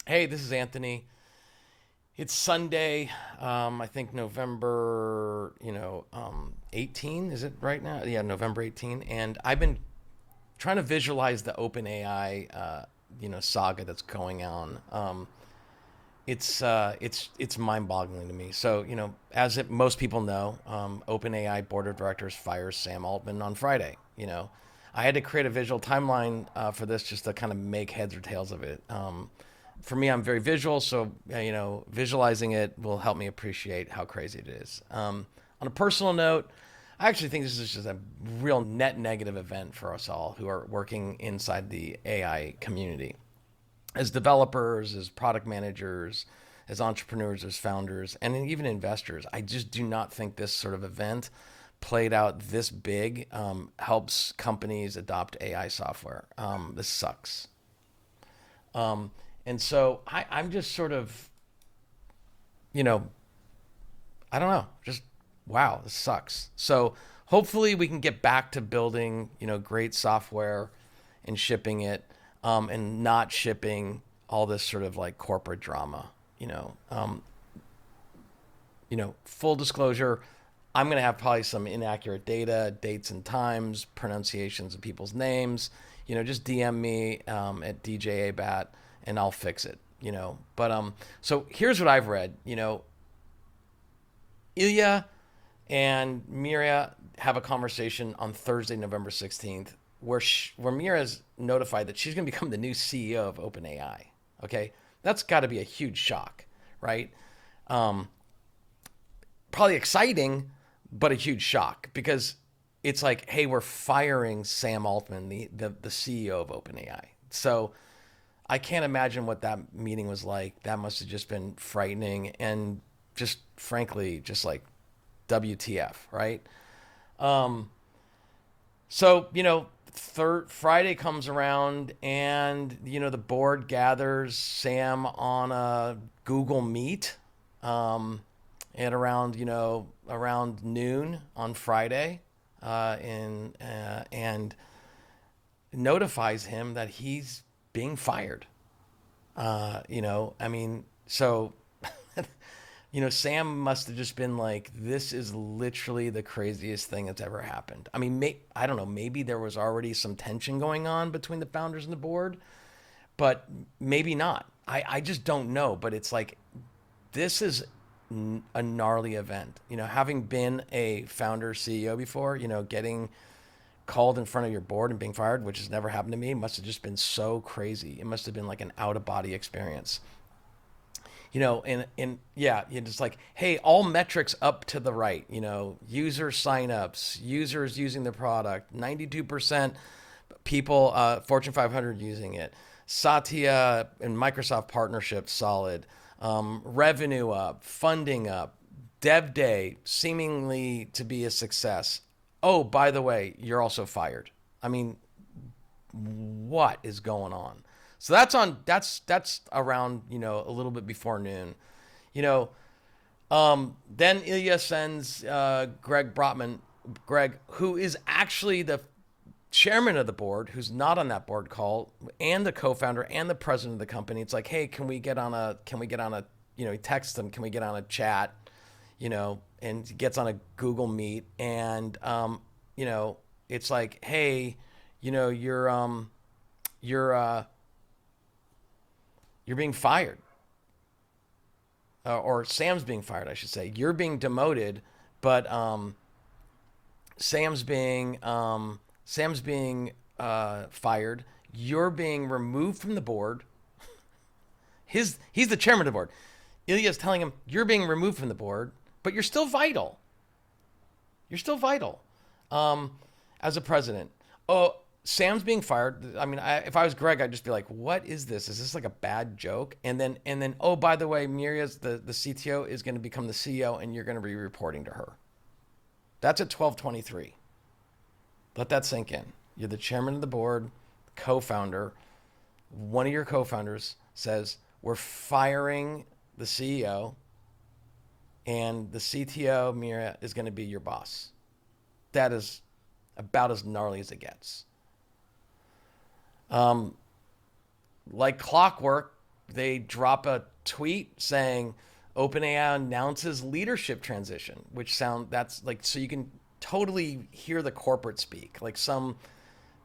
Hey, this is Anthony. It's Sunday. I think November, 18. Is it right now? Yeah, November 18. And I've been trying to visualize the OpenAI, saga that's going on. It's mind-boggling to me. So, most people know, OpenAI Board of Directors fires Sam Altman on Friday. I had to create a visual timeline for this just to kind of make heads or tails of it. For me, I'm very visual, so visualizing it will help me appreciate how crazy it is. On a personal note, I actually think this is just a real net negative event for us all who are working inside the AI community as developers, as product managers, as entrepreneurs, as founders, and even investors. I just do not think this sort of event played out this big helps companies adopt AI software. This sucks. And so I'm just sort of, you know, I don't know, just wow, this sucks. So hopefully we can get back to building, great software and shipping it, and not shipping all this sort of like corporate drama. Full disclosure, I'm going to have probably some inaccurate data, dates and times, pronunciations of people's names. Just DM me at DJAbat and I'll fix it. But so here's what I've read. Ilya and Miria have a conversation on Thursday, November 16th, where Mira's notified that she's going to become the new CEO of OpenAI. Okay, that's got to be a huge shock, right? Um, Probably exciting, but a huge shock because it's like, hey, we're firing Sam Altman, the CEO of OpenAI. So I can't imagine what that meeting was like. That must have just been frightening and just frankly, just like WTF, right? Um, so, third Friday comes around and, the board gathers Sam on a Google Meet, at around, around noon on Friday, and notifies him that he's being fired. I mean, so Sam must have just been like, this is literally the craziest thing that's ever happened. I mean, I don't know, maybe there was already some tension going on between the founders and the board, but maybe not. I just don't know. But it's like, this is a gnarly event. Having been a founder CEO before, getting called in front of your board and being fired, which has never happened to me, must have just been so crazy. It must have been like an out of body experience. And yeah, you're just like, hey, all metrics up to the right, user signups, users using the product, 92% people, Fortune 500 using it, Satya and Microsoft partnership solid, revenue up, funding up, dev day seemingly to be a success. Oh, by the way, you're also fired. I mean, what is going on? So that's around, a little bit before noon. You know, then Ilya sends Greg, who is actually the chairman of the board, who's not on that board call, and the co-founder and the president of the company. It's like, hey, he texts them, can we get on a chat, and he gets on a Google Meet, and it's like, hey, you're you're being fired, or Sam's being fired, I should say. You're being demoted, but Sam's being fired. You're being removed from the board. He's the chairman of the board. Ilya's telling him you're being removed from the board, but you're still vital. You're still vital, as a president. Oh, Sam's being fired. I mean, if I was Greg, I'd just be like, "What is this? Is this like a bad joke?" And then, oh, by the way, Miria's the CTO is going to become the CEO, and you're going to be reporting to her. That's at 12:23. Let that sink in. You're the chairman of the board, co-founder. One of your co-founders says we're firing the CEO, and the CTO Miria is going to be your boss. That is about as gnarly as it gets. Like clockwork, they drop a tweet saying OpenAI announces leadership transition, which that's like, so you can totally hear the corporate speak. Like some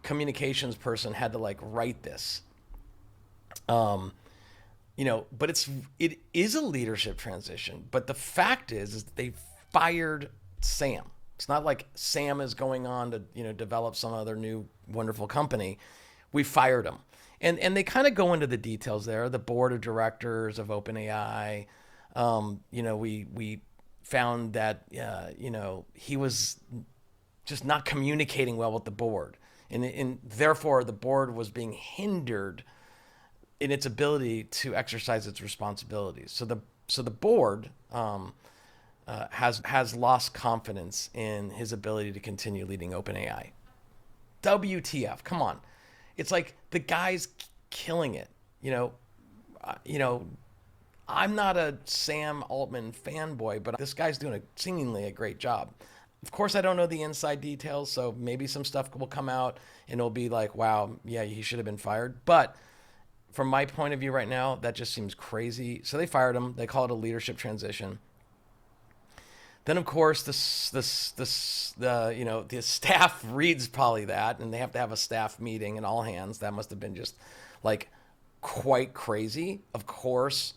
communications person had to like write this. But it is a leadership transition. But the fact is that they fired Sam. It's not like Sam is going on to develop some other new wonderful company. We fired him, and they kind of go into the details there. The board of directors of OpenAI. We found that he was just not communicating well with the board, and therefore the board was being hindered in its ability to exercise its responsibilities. So the board has lost confidence in his ability to continue leading OpenAI. WTF? Come on, it's like the guy's killing it. I'm not a Sam Altman fanboy, but this guy's doing seemingly a great job. Of course, I don't know the inside details, so maybe some stuff will come out and it'll be like, wow, yeah, he should have been fired. But from my point of view right now, that just seems crazy. So they fired him. They call it a leadership transition. Then, of course, the staff reads probably that, and they have to have a staff meeting and all hands. That must have been just like quite crazy. Of course,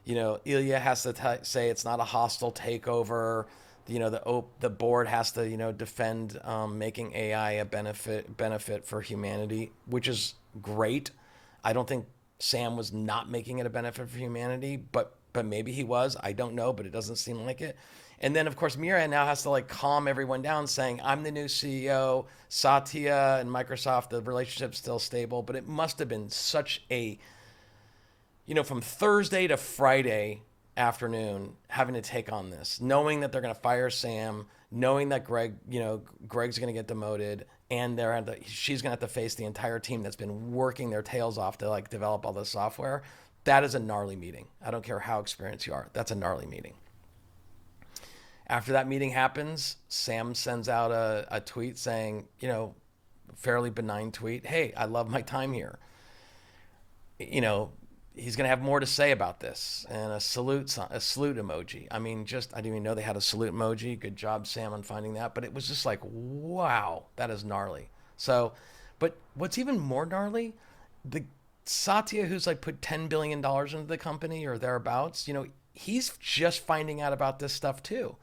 Ilya has to say it's not a hostile takeover. The board has to defend making AI a benefit for humanity, which is great. I don't think Sam was not making it a benefit for humanity, but maybe he was. I don't know, but it doesn't seem like it. And then, of course, Mira now has to like calm everyone down, saying, I'm the new CEO. Satya and Microsoft, the relationship's still stable. But it must have been such a, from Thursday to Friday afternoon, having to take on this, knowing that they're going to fire Sam, knowing that Greg's going to get demoted, and she's going to have to face the entire team that's been working their tails off to like develop all this software. That is a gnarly meeting. I don't care how experienced you are. That's a gnarly meeting. After that meeting happens, Sam sends out a tweet saying, fairly benign tweet, hey, I love my time here. He's going to have more to say about this, and a salute emoji. I mean, I didn't even know they had a salute emoji. Good job, Sam, on finding that. But it was just like, wow, that is gnarly. So, but what's even more gnarly, the Satya, who's like put $10 billion into the company or thereabouts, he's just finding out about this stuff too.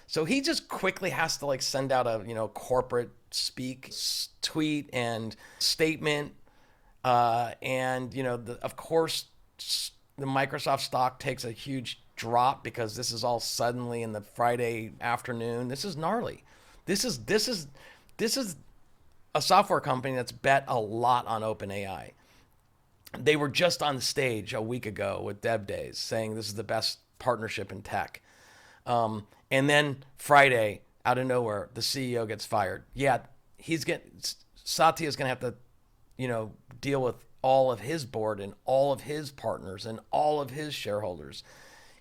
So he just quickly has to like send out a corporate tweet and statement, and of course the Microsoft stock takes a huge drop because this is all suddenly in the Friday afternoon. This is gnarly. This is a software company that's bet a lot on OpenAI. They were just on stage a week ago with Dev Days saying this is the best partnership in tech. And then Friday, out of nowhere, the CEO gets fired. Yeah, Satya's going to have to, deal with all of his board and all of his partners and all of his shareholders.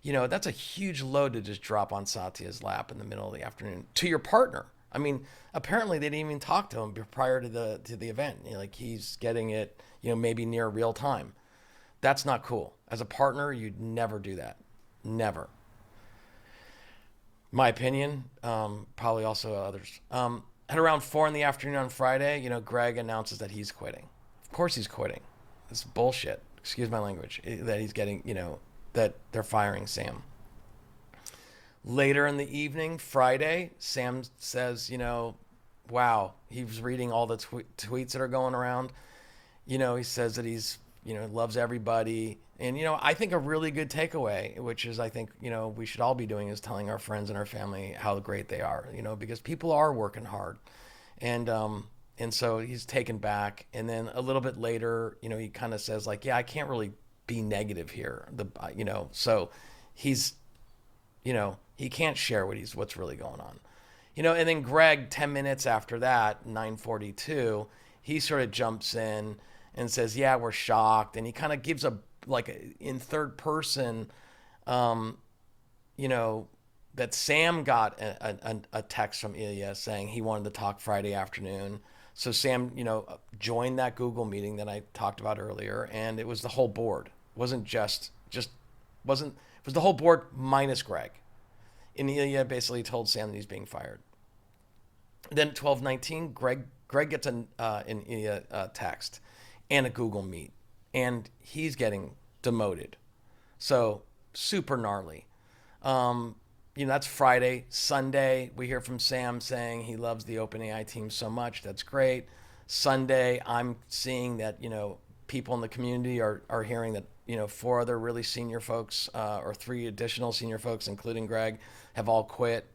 That's a huge load to just drop on Satya's lap in the middle of the afternoon to your partner. I mean, apparently they didn't even talk to him prior to the event. Like he's getting it, maybe near real time. That's not cool. As a partner, you'd never do that. Never. My opinion, probably also others. At around 4 p.m. on Friday, Greg announces that he's quitting. Of course he's quitting. It's bullshit. Excuse my language. That he's getting, that they're firing Sam. Later in the evening, Friday, Sam says, wow, he was reading all the tweets that are going around. He says that he's, loves everybody. And, I think a really good takeaway, which is I think, we should all be doing, is telling our friends and our family how great they are, because people are working hard. And so he's taken back. And then a little bit later, he kind of says like, yeah, I can't really be negative here. So he's, he can't share what's really going on. And then Greg, 10 minutes after that, 9:42, he sort of jumps in and says, yeah, we're shocked. And he kind of gives in third person, that Sam got a text from Ilya saying he wanted to talk Friday afternoon. So Sam, joined that Google meeting that I talked about earlier, and it was the whole board. wasn't just wasn't it was the whole board minus Greg. And Ilya basically told Sam that he's being fired. Then at 12:19, Greg gets an Ilya text and a Google Meet, and he's getting demoted. So super gnarly. That's Friday. Sunday, we hear from Sam saying he loves the OpenAI team so much. That's great. Sunday, I'm seeing that, people in the community are hearing that, four other really senior folks or three additional senior folks, including Greg, have all quit.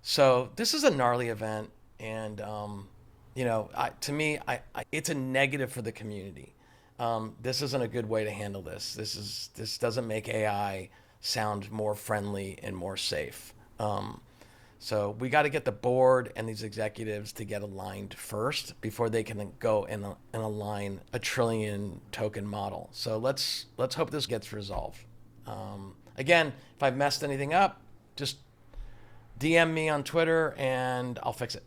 So this is a gnarly event. And, to me, it's a negative for the community. This isn't a good way to handle this. This doesn't make AI sound more friendly and more safe. So we got to get the board and these executives to get aligned first before they can go and align a trillion token model. So let's hope this gets resolved. Again, if I've messed anything up, just DM me on Twitter and I'll fix it.